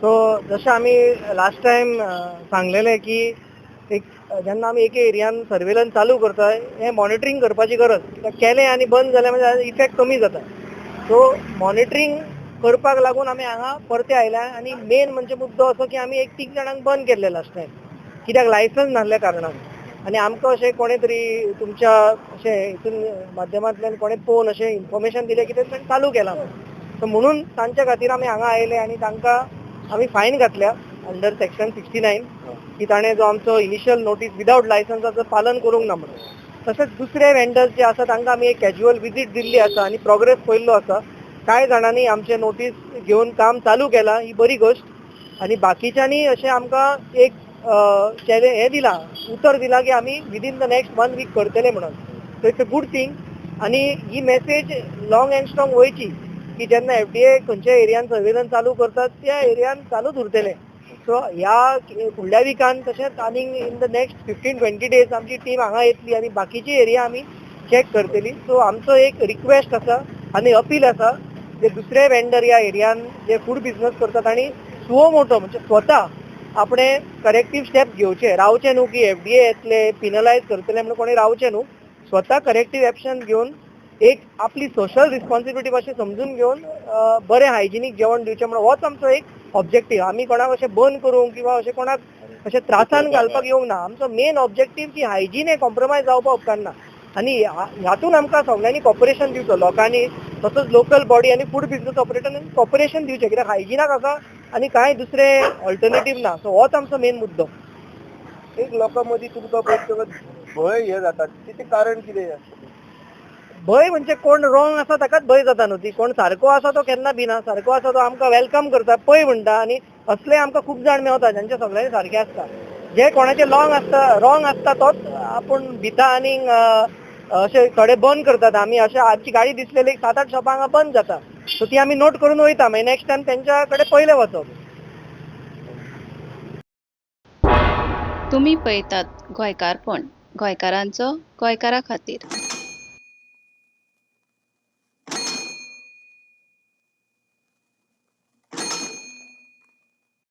So जशें आमी last time सांगलेलें की एक जेन्ना आमी एक एरियान सर्वेलन्स चालू करता हें मॉनिटरींग करपाची गरज, कित्याक केलें आनी बंद जालें म्हणजे इफेक्ट कमी जाता. सो मॉनिटरींग करपाक लागून आमी हांगा परते आयल्या आनी मेन म्हणजे मुद्दो असो की आमी एक 3 जाणांक बंद केल्ले लास्ट टायम, कित्याक लायसन्स नासल्या कारणान. आनी आमकां अशें कोणें तरी तुमच्या अशें हितून माध्यमांतल्यान कोणें पळोवन अशें इन्फॉर्मेशन दिलें की तें चालू केलां. सो म्हणून तांच्या खातीर आमी हांगा आयले आनी तांकां आमी फायन घातल्या अंडर सेक्शन 69 की ताणें जो आमचो इनिशियल नोटीस विदाउट लायसन्साचो पालन करूंक ना म्हणून. तशेंच दुसरे वेंडर्स जे आसा तांकां आमी एक कॅज्युअल विजीट दिल्ली आसा आनी प्रोग्रेस पळयल्लो आसा. कांय जाणांनी आमचे नोटीस घेवन काम चालू केलां, ही बरी गोश्ट. आनी बाकीच्यांनी अशें आमकां एक हें दिलां, उतर दिलां की आमी विदीन द नेक्स्ट 1 वीक करतले म्हणून. So it's a good thing. आनी ही मेसेज लाँग एंड स्ट्रॉंग वयची की जेन्ना FDA खंयच्या एरियान सर्वेलन्स चालू करतात त्या एरियान चालूच उरतले. सो ह्या फुडल्या विकान तशेंच आनी इन द नेक्स्ट 15-20 डेज आमची टीम हांगा येतली आनी बाकीची एरिया आमी चॅक करतली. सो आमचो एक रिक्वेस्ट आसा आनी अपील आसा जे दुसरे वेंडर ह्या एरियान जे फूड बिझनस करतात आनी सुओ मोटो म्हणजे स्वता आपणे करेक्टीव स्टेप घेवचे, रावचे न्हू की FDA येतले पिनलायज करतले म्हणून कोणी रावचे न्हू. स्वता करेक्टीव एक्शन घेवन एक आपली सोशल रिस्पॉन्सिबिलिटी अशें समजून घेवन बरें हायजिनीक जेवण दिवचें म्हणून होच आमचो एक ऑब्जेक्टीव. आमी कोणाक अशें बंद करूंक किंवा अशें कोणाक अशें त्रासान घालपाक येवंक ना. आमचो मेन ऑब्जेक्टीव की हायजीन हें कॉम्प्रोमायज जावपाक उपकारना आनी ह्यातून आमकां सगळ्यांनी कॉपरेशन दिवचो, लोकांनी तसोच लोकल बॉडी आनी फूड बिझनस ऑपरेटरांनी कॉपरेशन दिवचें, कित्याक हायजिनाक आसा आनी कांय दुसरे ऑल्टरनेटीव ना. सो होच आमचो मेन मुद्दो. एक लोकां मदीं तुमकां पळयत भंय हें जाता, तेचें कारण कितें? भंय म्हणजे कोण रॉंग आसा ताकाच भंय जाता न्हू. ती कोण सारको आसा तो केन्ना भिना. सारको आसा तो आमकां वेलकम करता, पळय म्हणटा आनी असले आमकां खूब जाण मेवता जांचे सगळ्यांनी सारकें आसता. जे कोणाचे रॉंग आसता तोच आपूण भिता आनी अशे थोडे बंद करतात. आमी अशें आमची गाडी दिसलेली 7-8 शॉपां हांगा बंद जाता. सो ती आमी नोट करून वयता, मागीर नेक्स्ट टायम तेंच्या कडेन पयलें वचप. तुमी पळयतात गोंयकारपण, गोंयकारांचो गोंयकारा खातीर.